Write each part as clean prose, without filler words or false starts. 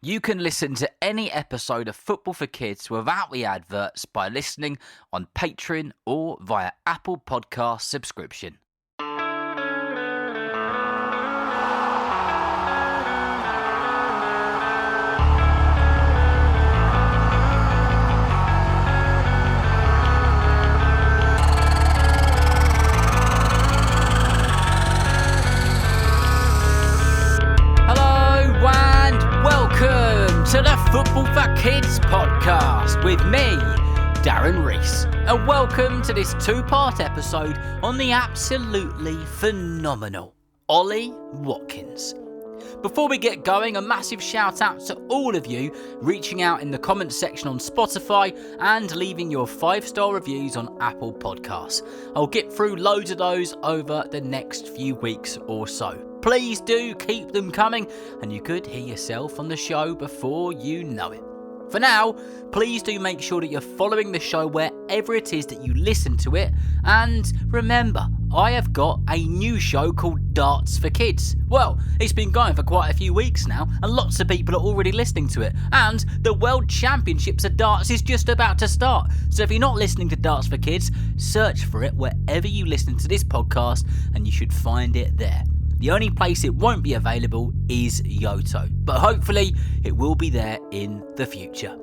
You can listen to any episode of Football for Kids without the adverts by listening on Patreon or via Apple Podcast subscription. Welcome to the Football for Kids podcast with me, Darren Rees, and welcome to this two-part episode on the absolutely phenomenal Ollie Watkins. Before we get going, a massive shout out to all of you reaching out in the comments section on Spotify and leaving your 5-star reviews on Apple Podcasts. I'll get through loads of those over the next few weeks or so. Please do keep them coming, and you could hear yourself on the show before you know it. For now, please do make sure that you're following the show wherever it is that you listen to it. And remember, I have got a new show called Darts for Kids. Well, it's been going for quite a few weeks now, and lots of people are already listening to it. And the World Championships of Darts is just about to start. So if you're not listening to Darts for Kids, search for it wherever you listen to this podcast, and you should find it there. The only place it won't be available is Yoto, but hopefully it will be there in the future.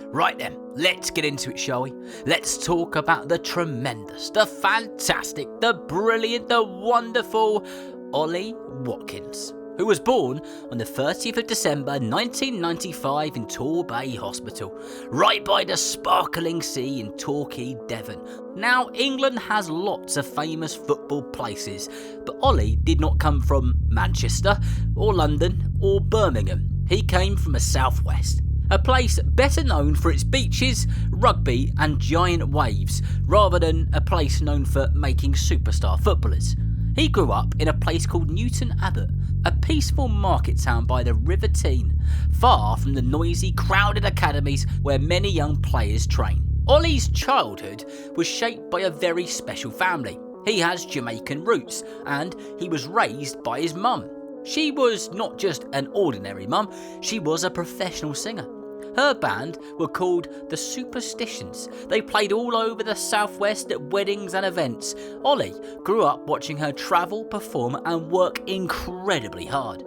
Right then, let's get into it, shall we? Let's talk about the tremendous, the fantastic, the brilliant, the wonderful Ollie Watkins, who was born on the 30th of December 1995 in Torquay Hospital, right by the sparkling sea in Torquay, Devon. Now, England has lots of famous football places, but Ollie did not come from Manchester, or London, or Birmingham. He came from the southwest, a place better known for its beaches, rugby and giant waves, rather than a place known for making superstar footballers. He grew up in a place called Newton Abbot, a peaceful market town by the River Tean, far from the noisy, crowded academies where many young players train. Ollie's childhood was shaped by a very special family. He has Jamaican roots, and he was raised by his mum. She was not just an ordinary mum, she was a professional singer. Her band were called the Superstitions. They played all over the southwest at weddings and events. Ollie grew up watching her travel, perform and work incredibly hard.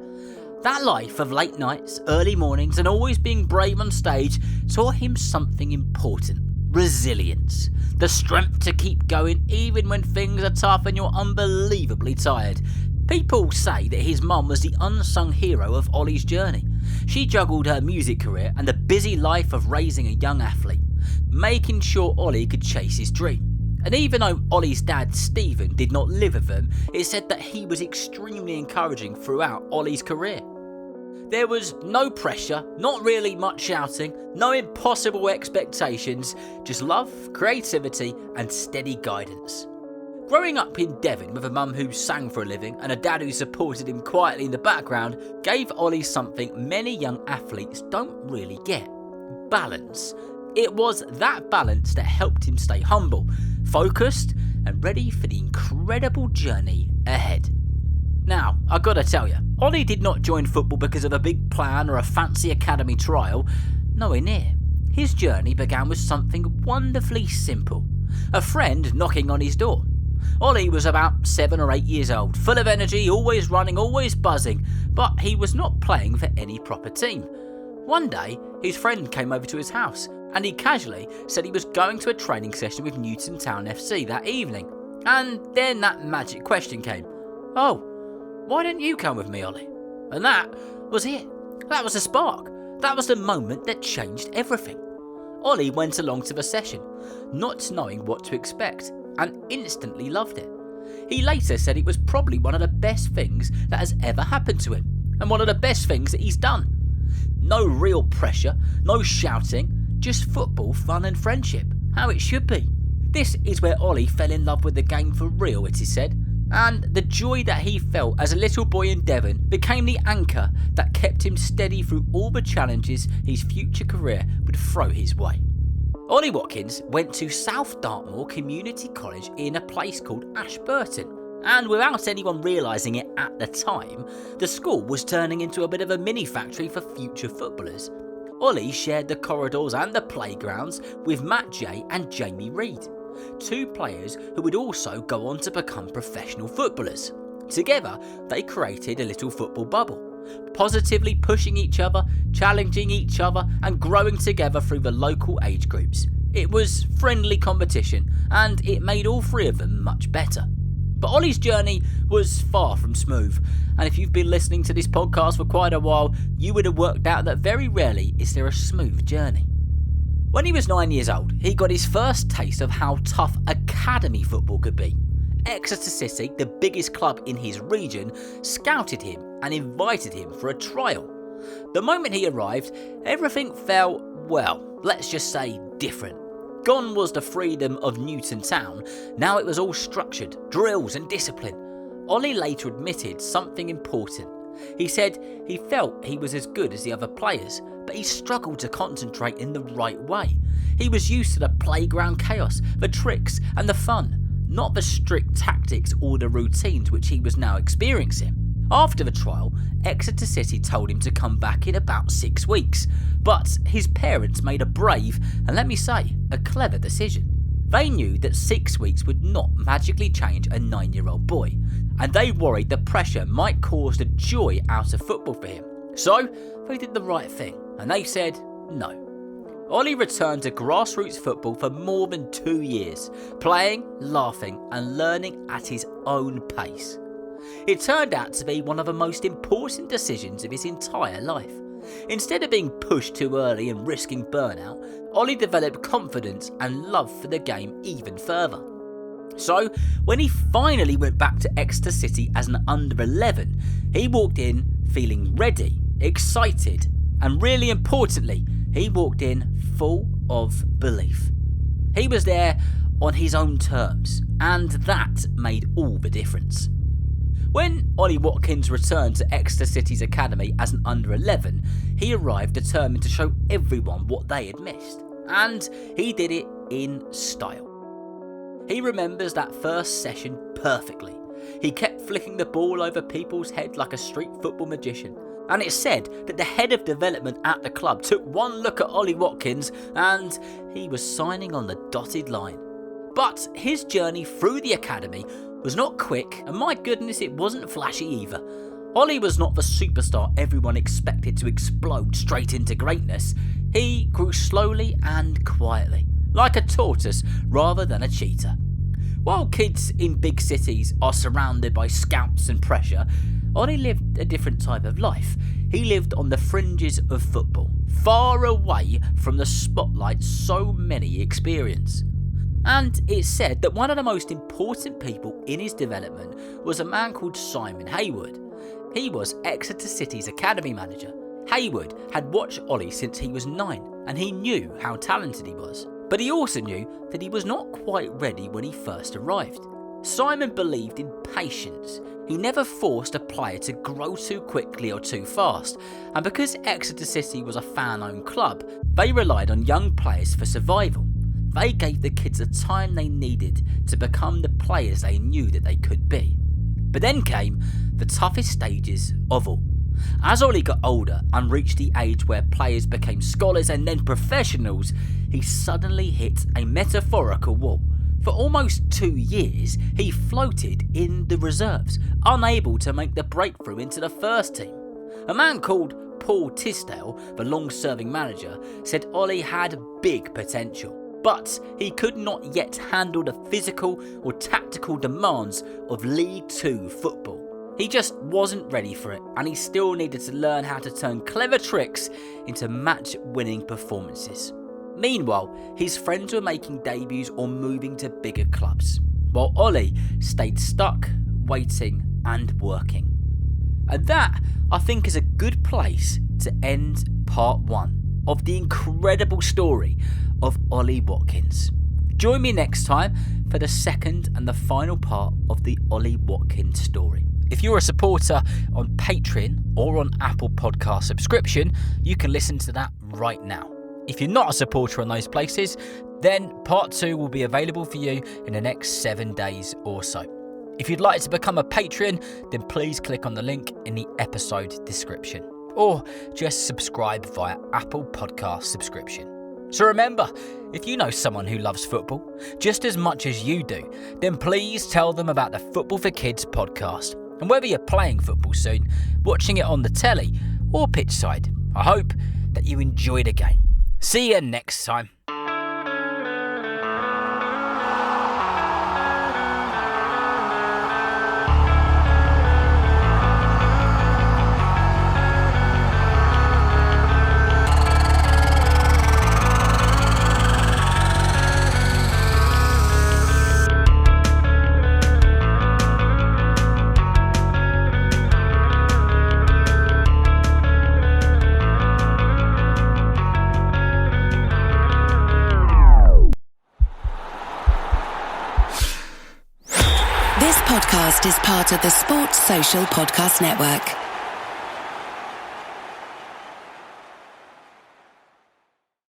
That life of late nights, early mornings and always being brave on stage taught him something important: resilience. The strength to keep going even when things are tough and you're unbelievably tired. People say that his mum was the unsung hero of Ollie's journey. She juggled her music career and the busy life of raising a young athlete, making sure Ollie could chase his dream. And even though Ollie's dad, Stephen, did not live with them, it's said that he was extremely encouraging throughout Ollie's career. There was no pressure, not really much shouting, no impossible expectations, just love, creativity and steady guidance. Growing up in Devon with a mum who sang for a living and a dad who supported him quietly in the background gave Ollie something many young athletes don't really get: balance. It was that balance that helped him stay humble, focused and ready for the incredible journey ahead. Now, I gotta tell you, Ollie did not join football because of a big plan or a fancy academy trial. Nowhere near. His journey began with something wonderfully simple: a friend knocking on his door. Ollie was about 7 or 8 years old, full of energy, always running, always buzzing, but he was not playing for any proper team. One day, his friend came over to his house and he casually said he was going to a training session with Newton Town FC that evening. And then that magic question came: "Oh, why don't you come with me, Ollie?" And that was it. That was the spark. That was the moment that changed everything. Ollie went along to the session, not knowing what to expect, and instantly loved it. He later said it was probably one of the best things that has ever happened to him, and one of the best things that he's done. No real pressure, no shouting, just football, fun and friendship, how it should be. This is where Ollie fell in love with the game for real, it is said, and the joy that he felt as a little boy in Devon became the anchor that kept him steady through all the challenges his future career would throw his way. Ollie Watkins went to South Dartmoor Community College in a place called Ashburton. And without anyone realising it at the time, the school was turning into a bit of a mini factory for future footballers. Ollie shared the corridors and the playgrounds with Matt J and Jamie Reed, two players who would also go on to become professional footballers. Together, they created a little football bubble, positively pushing each other, challenging each other and growing together through the local age groups. It was friendly competition and it made all three of them much better. But Ollie's journey was far from smooth, and if you've been listening to this podcast for quite a while, you would have worked out that very rarely is there a smooth journey. When he was 9 years old, he got his first taste of how tough academy football could be. Exeter City, the biggest club in his region, scouted him and invited him for a trial. The moment he arrived, everything felt, well, let's just say different. Gone was the freedom of Newton Town, now it was all structured, drills and discipline. Ollie later admitted something important. He said he felt he was as good as the other players, but he struggled to concentrate in the right way. He was used to the playground chaos, the tricks and the fun, not the strict tactics or the routines which he was now experiencing. After the trial, Exeter City told him to come back in about 6 weeks, but his parents made a brave and, let me say, a clever decision. They knew that 6 weeks would not magically change a 9-year-old boy, and they worried the pressure might cause the joy out of football for him. So they did the right thing, and they said no. Ollie returned to grassroots football for more than 2 years, playing, laughing and learning at his own pace. It turned out to be one of the most important decisions of his entire life. Instead of being pushed too early and risking burnout, Ollie developed confidence and love for the game even further. So, when he finally went back to Exeter City as an under-11, he walked in feeling ready, excited, and really importantly, he walked in full of belief. He was there on his own terms, and that made all the difference. When Ollie Watkins returned to Exeter City's academy as an under-11, he arrived determined to show everyone what they had missed, and he did it in style. He remembers that first session perfectly. He kept flicking the ball over people's heads like a street football magician, and it's said that the head of development at the club took one look at Ollie Watkins and he was signing on the dotted line. But his journey through the academy was not quick, and my goodness, it wasn't flashy either. Ollie was not the superstar everyone expected to explode straight into greatness. He grew slowly and quietly, like a tortoise rather than a cheetah. While kids in big cities are surrounded by scouts and pressure, Ollie lived a different type of life. He lived on the fringes of football, far away from the spotlight so many experience. And it's said that one of the most important people in his development was a man called Simon Hayward. He was Exeter City's academy manager. Hayward had watched Ollie since he was 9 and he knew how talented he was. But he also knew that he was not quite ready when he first arrived. Simon believed in patience. He never forced a player to grow too quickly or too fast, and because Exeter City was a fan-owned club, they relied on young players for survival. They gave the kids the time they needed to become the players they knew that they could be. But then came the toughest stages of all. As Ollie got older and reached the age where players became scholars and then professionals, he suddenly hit a metaphorical wall. For almost 2 years, he floated in the reserves, unable to make the breakthrough into the first team. A man called Paul Tisdale, the long-serving manager, said Ollie had big potential, but he could not yet handle the physical or tactical demands of League 2 football. He just wasn't ready for it, and he still needed to learn how to turn clever tricks into match-winning performances. Meanwhile, his friends were making debuts or moving to bigger clubs, while Ollie stayed stuck, waiting and working. And that, I think, is a good place to end part 1 of the incredible story of Ollie Watkins. Join me next time for the second and the final part of the Ollie Watkins story. If you're a supporter on Patreon or on Apple Podcast subscription, you can listen to that right now. If you're not a supporter on those places, then part 2 will be available for you in the next 7 days or so. If you'd like to become a patron, then please click on the link in the episode description, or just subscribe via Apple Podcast subscription. So remember, if you know someone who loves football just as much as you do, then please tell them about the Football for Kids podcast. And whether you're playing football soon, watching it on the telly, or pitchside, I hope that you enjoy the game. See you next time. This podcast is part of the Sports Social Podcast Network.